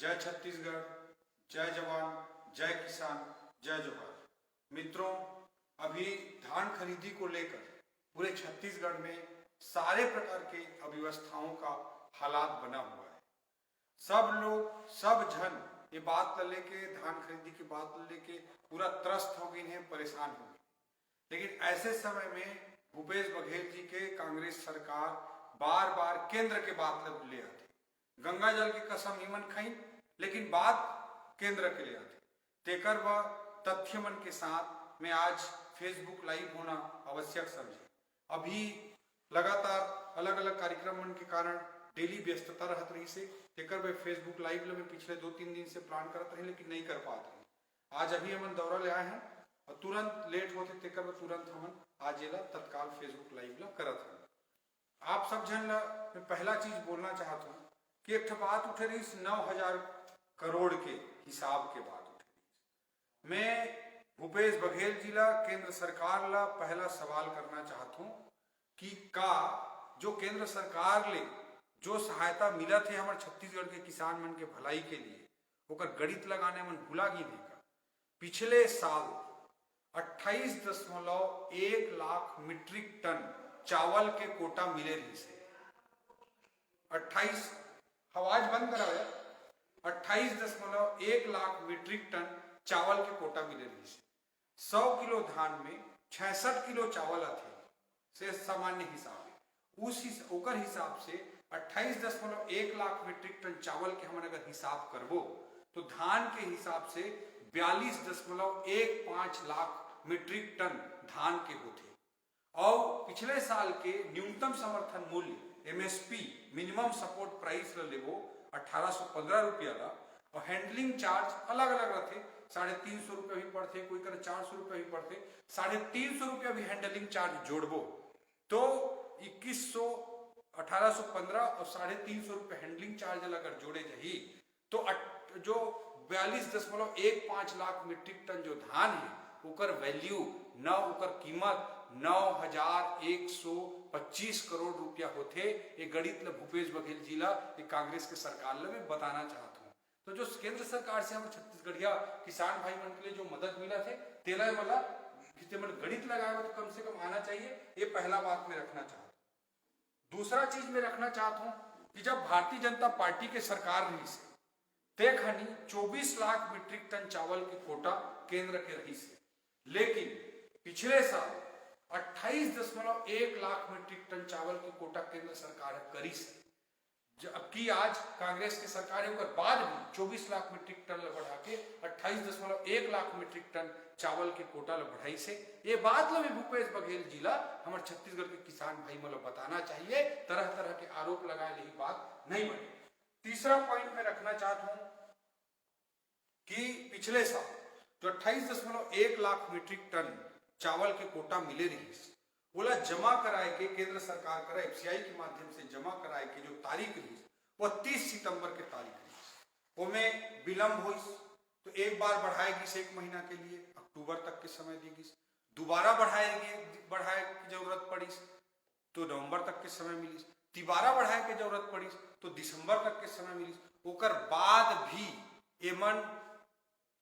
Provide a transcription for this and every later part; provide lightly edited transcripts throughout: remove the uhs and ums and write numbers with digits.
जय छत्तीसगढ़, जय जवान, जय किसान, जय जोहार। मित्रों, अभी धान खरीदी को लेकर पूरे छत्तीसगढ़ में सारे प्रकार के अव्यवस्थाओं का हालात बना हुआ है। सब लोग, सब जन ये बात लेके, धान खरीदी की बात लेके पूरा त्रस्त हो गई है, परेशान हो गई। लेकिन ऐसे समय में भूपेश बघेल जी के कांग्रेस सरकार बार बार केंद्र के बात ले आती, गंगा जल की कसम ईमन खाई, लेकिन बात केंद्र के ले आती। तेकर व तथ्य मन के साथ में आज फेसबुक लाइव होना आवश्यक समझे। अभी लगातार अलग अलग कार्यक्रम मन के कारण डेली व्यस्तता रहत रही से तेकर वे फेसबुक लाइव में पिछले 2-3 दिन से प्लान करत रहे, लेकिन नहीं कर पाते रहे। आज अभी हमन दौरा ले आए हैं और तुरंत लेट होते तेकर तुरंत हमन आज ये तत्काल फेसबुक लाइव ला करत हैं। आप सब जन ला मैं पहला चीज बोलना चाहता हूँ कि एक बात उठे रही 9,000 करोड़ के हिसाब के बात उठे रही। मैं भूपेश बघेल जी ला, केंद्र सरकार ला पहला सवाल करना चाहता हूँ कि का जो केंद्र सरकार ले जो सहायता मिला थे हमारे छत्तीसगढ़ के किसान मन के भलाई के लिए, ओकर गणित लगाने मन भुला गई नहीं का। पिछले साल 28.1 लाख मीट्रिक टन चावल के कोटा मिले रही से। 28 आवाज बंद करा 28.1 लाख मीट्रिक टन चावल के कोटा मिले रही से। 100 किलो धान में 66 किलो चावल आते से सामान्य हिसाब ओकर हिसाब से 28.1 लाख मीट्रिक टन चावल के हम अगर हिसाब करबो तो धान के हिसाब से 42.15 लाख मीट्रिक टन धान के होते। और पिछले साल के न्यूनतम समर्थन मूल्य MSP मिनिमम सपोर्ट प्राइस लेबो 1815 रुपया ला, और हैंडलिंग चार्ज अलग अलग रहते, 350 रुपया भी पड़ते, कोई कर 400 रुपया भी पड़ते, 350 रुपया भी हैंडलिंग चार्ज जोड़बो तो 2100, 1815 और 350 रुपया हैंडलिंग चार्ज अगर जोड़े जाही तो जो 42.15 लाख मीट्रिक टन जो धान है ओकर वैल्यू ओकर कीमत 9,125 करोड़ रुपया होते। ये गणित ला भूपेश बघेल जी ला, ये कांग्रेस के सरकार ला मैं बताना चाहता हूँ। तो जो केंद्र सरकार से हम छत्तीसगढ़िया किसान भाई मन के लिए जो मदद मिला थे तेला वाला गणित लगाया तो कम से कम आना चाहिए। ये पहला बात मैं रखना चाहता हूँ। दूसरा चीज मैं रखना चाहता हूँ कि जब भारतीय जनता पार्टी के सरकार रही से तय खनी 24 लाख मीट्रिक टन चावल के कोटा केंद्र के रही से, लेकिन पिछले साल 28.1 लाख मीट्रिक टन चावल की कोटा केंद्र सरकार करी से। जबकि आज कांग्रेस की सरकार होकर बाद भी 24 लाख मीट्रिक टन बढ़ा के 28.1 लाख मीट्रिक टन चावल के कोटा बढ़ाई से। ये बात ला भूपेश बघेल जी ला हमारे छत्तीसगढ़ के किसान भाई मतलब बताना चाहिए। तरह तरह के आरोप लगाए यही बात नहीं बनी। तीसरा पॉइंट में रखना चाहता हूं कि पिछले साल जो 28.1 लाख मीट्रिक टन चावल के कोटा मिले रही बोला जमा कराए के केंद्र सरकार करा FCI के माध्यम से जमा कराए के जो तारीख रही वो 30 सितंबर के तारीख रही। वो में विलंब हुई तो एक बार बढ़ाएगी 1 महीना के लिए, अक्टूबर तक के समय देगी। दोबारा बढ़ाए की जरूरत पड़ी तो नवंबर तक के समय मिली। तिबारा बढ़ाए के जरूरत पड़ी तो दिसंबर तक के समय मिली। ओकर बाद भी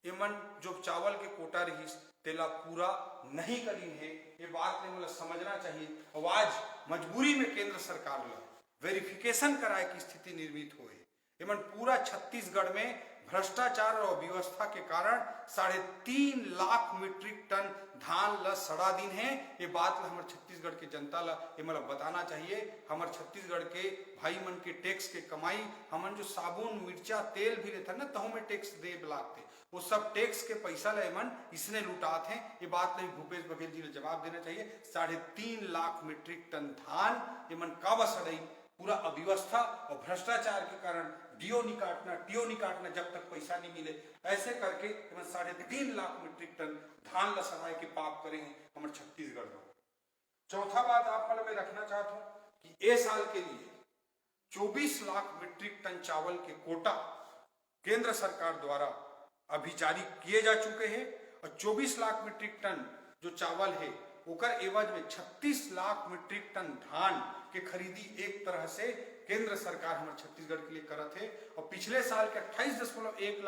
एमन जो चावल के कोटा रही तेला पूरा नहीं करी है। ये बात ने मतलब समझना चाहिए। और आज मजबूरी में केंद्र सरकार ला वेरिफिकेशन कराए की स्थिति निर्मित हो है। एमन पूरा छत्तीसगढ़ में भ्रष्टाचार और व्यवस्था के कारण 3.5 लाख मीट्रिक टन धान ला सड़ा दिन है। ये बात ला हमारे छत्तीसगढ़ के जनता ला ये मतलब बताना चाहिए। हमारे छत्तीसगढ़ के भाई मन के टैक्स के कमाई, हमन जो साबुन मिर्चा तेल भी लेता ना तहु में टैक्स दे लागते, वो सब टैक्स के पैसा ला मन इसने लुटाते हैं। ये बात ला भूपेश बघेल जी ने जवाब देना चाहिए। 3.5 लाख मीट्रिक टन धान ये मन काबा सड़ई, पूरा अव्यवस्था और भ्रष्टाचार के कारण टीओ नहीं काटना जब तक पैसा नहीं मिले, ऐसे करके 3.5 लाख मीट्रिक टन धान ला सड़ाए के पाप करेंगे हमारे छत्तीसगढ़ में। चौथा बात आप मतलब मैं रखना चाहता हूँ कि ए साल के लिए 24 लाख मीट्रिक टन चावल के कोटा केंद्र सरकार द्वारा अभी जारी किए जा चुके हैं। और 24 लाख मीट्रिक टन जो चावल है ओकर एवज में 36 लाख मीट्रिक टन धान के खरीदी एक तरह से केंद्र सरकार हमारे छत्तीसगढ़ के लिए करत है। और पिछले साल के 28.1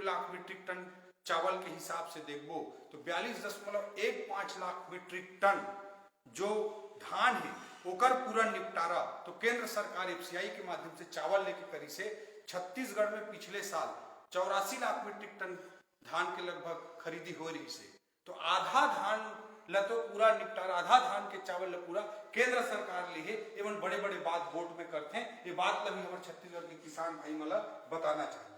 लाख मीट्रिक टन चावल के हिसाब से देखो तो 42.15 लाख मीट्रिक टन जो धान है ओकर पूरा निपटारा तो केंद्र सरकार एफसीआई के माध्यम से चावल लेके करी से छत्तीसगढ़ में पिछले साल 84 लाख मीट्रिक टन धान के लगभग खरीदी हो रही से। तो आधा धान ला तो पूरा निपटारा, आधा धान के चावल ला पूरा केंद्र सरकार ली है। एवं बड़े बड़े बात वोट में करते हैं, ये बात ला भी हमारे छत्तीसगढ़ के किसान भाई मला बताना चाहिए।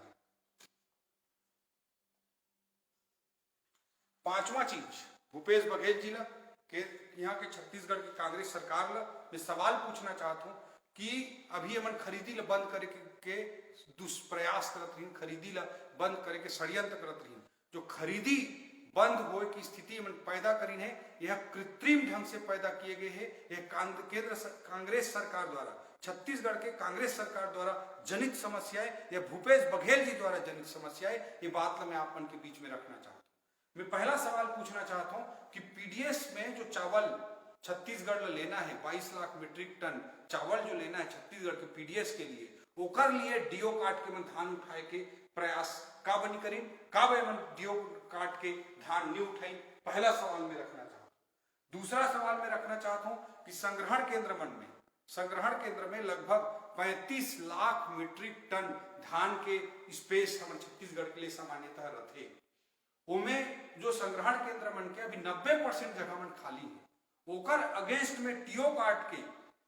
पांचवा चीज भूपेश बघेल जी ला के यहाँ के छत्तीसगढ़ की कांग्रेस सरकार ला मैं सवाल पूछना चाहता हूँ कि अभी हमन खरीदी ला बंद करे के दुष्प्रयास करत रही, खरीदी ला बंद करे के षड्यंत्र करत रही। जो खरीदी बंद होए की स्थिति हमन पैदा करी है यह कृत्रिम ढंग से पैदा किए गए हैं। यह केंद्र कांग्रेस सरकार द्वारा, छत्तीसगढ़ के कांग्रेस सरकार द्वारा जनित समस्याएं या भूपेश बघेल जी द्वारा जनित समस्याएं, ये बात मैं आप मन के बीच में रखना चाहता हूँ। मैं पहला सवाल पूछना चाहता हूं कि पीडीएस में जो चावल छत्तीसगढ़ में लेना है 22 लाख मीट्रिक टन चावल जो लेना है छत्तीसगढ़ के पीडीएस के लिए, ओकर लिए डीओ काट के मन धान उठाए के प्रयास का बनी करी, का मन डीओ काट के धान नहीं उठाई, पहला सवाल मैं रखना चाहता हूं। दूसरा सवाल मैं रखना चाहता हूं कि संग्रहण केंद्र में लगभग 35 लाख मीट्रिक टन धान के स्पेस हमारे छत्तीसगढ़ के लिए सामान्यतः रहते। उमें जो संग्रहण केंद्र मन के अभी 90% जगह मन खाली है, ओकर अगेंस्ट में टीओ काट के,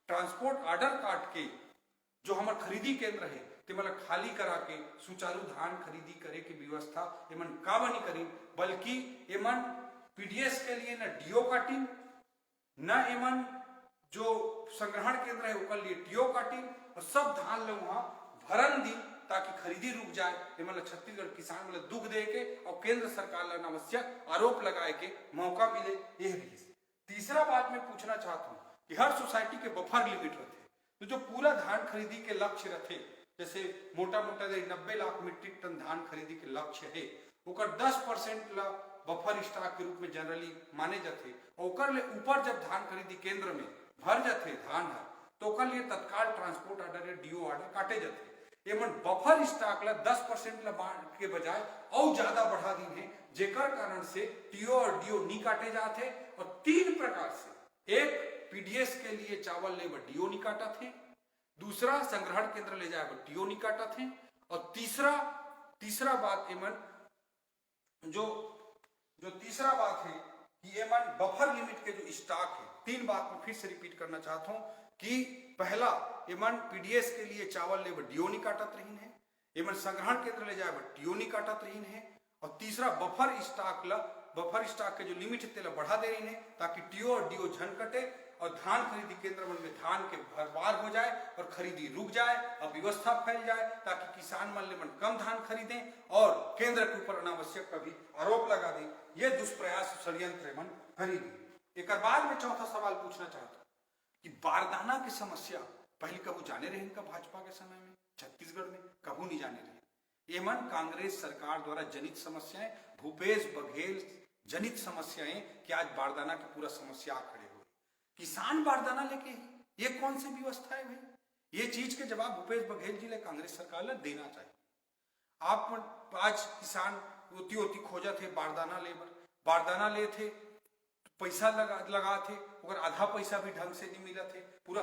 ट्रांसपोर्ट ऑर्डर काट के जो हमार खरीदी केंद्र है ते मतलब खाली करा के सुचारू धान खरीदी करे के व्यवस्था एमन का बनी करी, बल्कि एमन पीडीएस के लिए न डीओ काटी न एमन जो संग्रहण केंद्र है ओकर लिए टीओ काटी और सब धान ले वहां भरन दी ताकि खरीदी रुक जाए। मतलब छत्तीसगढ़ किसान मतलब दुख दे के और केंद्र सरकार ला अनावश्यक आरोप लगाए के मौका मिले, यह भी। तीसरा बात मैं पूछना चाहता हूँ कि हर सोसाइटी के बफर लिमिट रहते, तो जो पूरा धान खरीदी के लक्ष्य रहते, जैसे मोटा 90 लाख मीट्रिक टन धान खरीदी के लक्ष्य है, ओकर 10% ला बफर स्टॉक के रूप में जनरली माने जाते। ओकर ले ऊपर जब धान खरीदी केंद्र में भर जाते धान है तो ओकर लिए तत्काल ट्रांसपोर्ट ऑर्डर या डीओ ऑर्डर काटे जाते। एमन बफर स्टॉक ला 10% ला के बजाय और ज्यादा बढ़ा दी है, जेकर कारण से टीओ और डीओ नहीं काटे जाते। और 3 प्रकार से, एक पीडीएस के लिए चावल ले डीओ नहीं काटा थे, दूसरा संग्रहण केंद्र ले जाए डीओ नहीं काटा थे, और तीसरा बात एमन जो तीसरा बात है कि एमन बफर लिमिट के जो स्टॉक है, 3 बात मैं फिर से रिपीट करना चाहता हूं कि पहला एमन पीडीएस के लिए चावल ले डीओ नहीं काटत रही है, एमन संग्रहण केंद्र ले जाए डीओ नहीं काटत रही है, और तीसरा बफर स्टॉक के जो लिमिट है बढ़ा दे रही है ताकि टीओ और डीओ झन कटे और धान खरीदी केंद्र में धान के भरमार हो जाए और खरीदी रुक जाए और व्यवस्था फैल जाए ताकि किसान मन कम धान खरीदें और केंद्र के ऊपर अनावश्यक कभी आरोप लगा दें। ये दुष्प्रयास षड्यंत्र मन खरीदी। एक बाद में चौथा सवाल पूछना चाहता हूँ कि बारदाना की समस्या पहले कबू जाने रहे इनका भाजपा के समय में छत्तीसगढ़ में कबू नहीं जाने रहे। एमन कांग्रेस सरकार द्वारा जनित समस्याएं, भूपेश बघेल जनित समस्याएं कि आज बारदाना की पूरा समस्या खड़े हुए। किसान बारदाना लेके ये कौन सी व्यवस्था है भाई? ये चीज के जवाब भूपेश बघेल जी ने कांग्रेस सरकार ने देना चाहिए। आप आज किसान होती खोजा थे बारदाना ले थे, पैसा लगा थे, और आधा पैसा भी ढंग से नहीं मिला थे, पूरा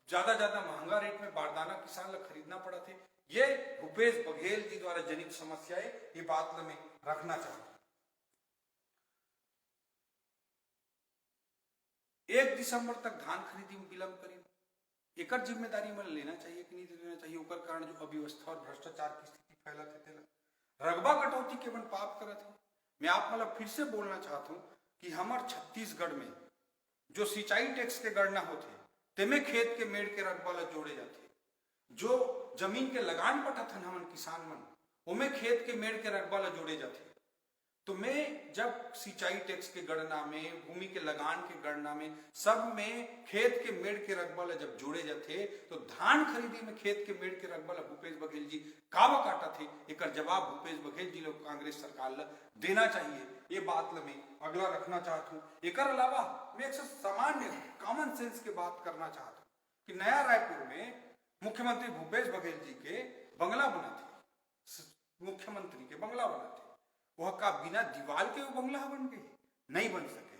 ज्यादा महंगा रेट में बारदाना किसान ला खरीदना पड़ा थे। ये भूपेश बघेल जी द्वारा जनित समस्या है, ये बात में रखना चाहिए। 1 दिसंबर तक धान खरीदी में विलंब करी, एक जिम्मेदारी में लेना चाहिए कि नहीं लेना चाहिए। ओकर कारण जो अव्यवस्था और भ्रष्टाचार की स्थिति फैला थे, रकबा कटौती के मन पाप करत है। मैं आप मतलब फिर से बोलना चाहता हूं कि हमार छत्तीसगढ़ में जो सिंचाई टैक्स के गणना होते तेमे खेत के मेड़ के रकबा ला जोड़े जाते, जो जमीन के लगान पटत हन हमन किसान मन उमे खेत के मेड़ के रकबा ला जोड़े जाते। तो मैं जब सिंचाई टैक्स के गणना में, भूमि के लगान के गणना में, सब में खेत के मेड़ के रकबा ला जब जोड़े जाते तो धान खरीदी में खेत के मेड़ के रकबा ला भूपेश बघेल जी कावा काटा थे। एक जवाब भूपेश बघेल जी लोग कांग्रेस सरकार ला देना चाहिए, ये बात ला मैं अगला रखना चाहता हूँ। एक अलावा मैं एक सामान्य कॉमन सेंस की बात करना चाहता हूँ कि नया रायपुर में मुख्यमंत्री भूपेश बघेल जी के बंगला बना थे, मुख्यमंत्री के बंगला बना थे, वह का बिना दीवार के वो बंगला बन गए, नहीं बन सके।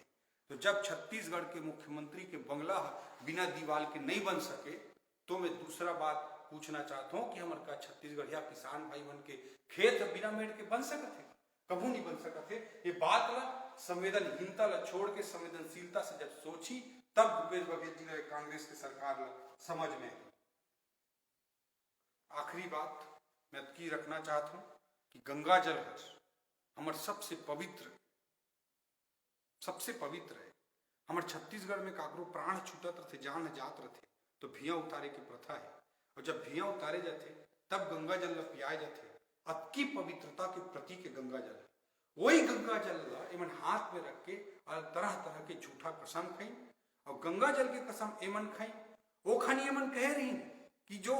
तो जब छत्तीसगढ़ के मुख्यमंत्री के बंगला बिना दीवार के नहीं बन सके, तो मैं दूसरा बात पूछना चाहता हूँ कि हमारे का छत्तीसगढ़िया किसान भाई बन के खेत बिना मेड़ के बन सकते, कबू नहीं बन सकते। ये बात ला संवेदनहीनता ला छोड़ के संवेदनशीलता से जब सोची, तब भूपेश बघेल जी ने कांग्रेस की सरकार ला समझ में। आखिरी बात मैं की रखना चाहता हूं कि गंगा जल हमारे सबसे पवित्र है। हमारे छत्तीसगढ़ में काकरो प्राण छूटत रहे, जान जात रहे, तो भिया उतारे की प्रथा है, और जब भिया उतारे जाते तब गंगा जल पियाए जाते। अति पवित्रता के प्रतीक है गंगा जल। वही गंगा जल एमन हाथ में रख के और तरह तरह के झूठा कसम खाई, और गंगा जल के कसम एमन खाई। वो खानी एमन कह रही कि जो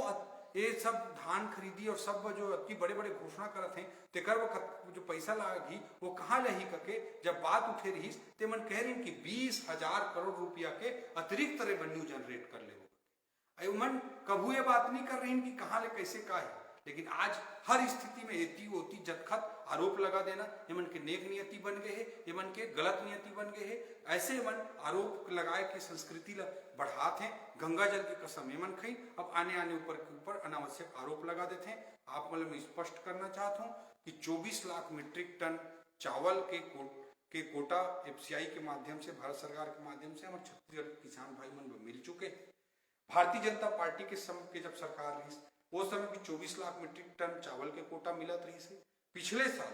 ये सब धान खरीदी और सब जो अति बड़े बड़े घोषणा करत हैं, तेकर वो जो पैसा लागी वो कहाँ लही करके जब बात उठे रही, ते मन कह रही कि 20,000 करोड़ रुपया के अतिरिक्त रेवेन्यू जनरेट कर ले। मन कभू ये बात नहीं कर रही कि कहाँ ले कैसे का है, लेकिन आज हर स्थिति में एती ओती जतखत आरोप लगा देना, ये मन के नेक नियति बन गए है, ये मन के गलत नियति बन गए है। ऐसे मन आरोप लगाए के संस्कृति ला बढ़ाते हैं। गंगा जल के कसम ये मन खाई, अब आने आने ऊपर के ऊपर अनावश्यक आरोप लगा देते हैं। आप मतलब मैं स्पष्ट करना चाहता हूँ कि 24 लाख मीट्रिक टन चावल के कोटा एफसीआई के माध्यम से, भारत सरकार के माध्यम से हमारे छत्तीसगढ़ किसान भाई मन को मिल चुके। भारतीय जनता पार्टी के समय के जब सरकार रही, वो समय भी 24 लाख मीट्रिक टन चावल के कोटा मिलत रही से। पिछले साल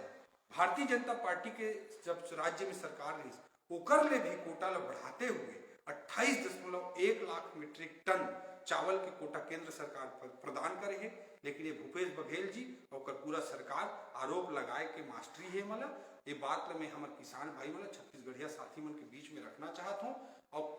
भारतीय जनता पार्टी के जब राज्य में सरकार रही, ओकर ले भी कोटा ला बढ़ाते हुए 28.1 लाख मीट्रिक टन चावल के कोटा केंद्र सरकार प्रदान करे है। लेकिन ये भूपेश बघेल जी और पूरा सरकार आरोप लगाए के मास्टरी है। मतलब ये बात ला मैं हमारे किसान भाई मतलब छत्तीसगढ़िया साथी मन के बीच में रखना चाहता हूँ, और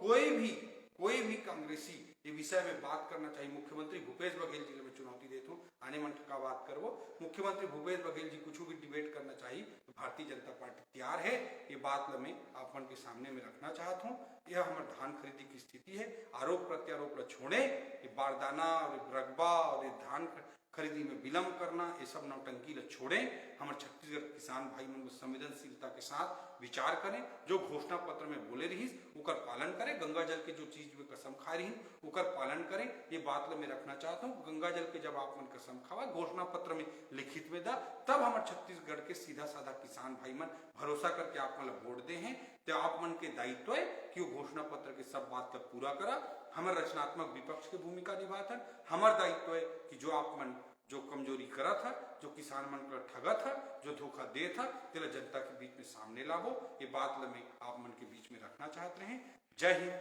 कोई भी कांग्रेसी ये विषय में बात करना चाहिए। मुख्यमंत्री भूपेश बघेल जी को मैं चुनौती देता हूँ, आने मन का बात करवो। मुख्यमंत्री भूपेश बघेल जी कुछ भी डिबेट करना चाहिए तो भारतीय जनता पार्टी तैयार है। ये बात ला मैं आप मन के सामने में रखना चाहता हूँ। यह हमारे धान खरीदी की स्थिति है। आरोप प्रत्यारोप ला छोड़े, ये बारदाना और रकबा और ये धान खरीदी में विलम्ब करना, ये सब नौटंकी ला छोड़े। हमारे छत्तीसगढ़ किसान भाई मन को संवेदनशीलता के साथ विचार करें। जो घोषणा पत्र में बोले रही उकर पालन करें। गंगा जल के जो चीज में कसम खा रही उकर पालन करें। ये बात ला मैं रखना चाहता हूँ। गंगा जल के जब आप मन कसम खावा घोषणा पत्र में लिखित में दा, तब हमारे छत्तीसगढ़ के सीधा साधा किसान भाई मन भरोसा करके आप मन वोट दे हैं। तो आप मन के दायित्व है कि वो घोषणा पत्र के सब बात का पूरा करा। हमारे रचनात्मक विपक्ष की भूमिका निभाता। हमारा दायित्व है कि जो आप मन जो कमजोरी करा था, जो किसान मन का ठगा था, जो धोखा दे था, तेरा जनता के बीच में सामने लावो। ये बात ला मैं आप मन के बीच में रखना चाहते हैं। जय हिंद,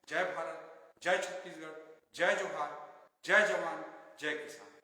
जय भारत, जय छत्तीसगढ़, जय जोहार, जय जवान, जय किसान।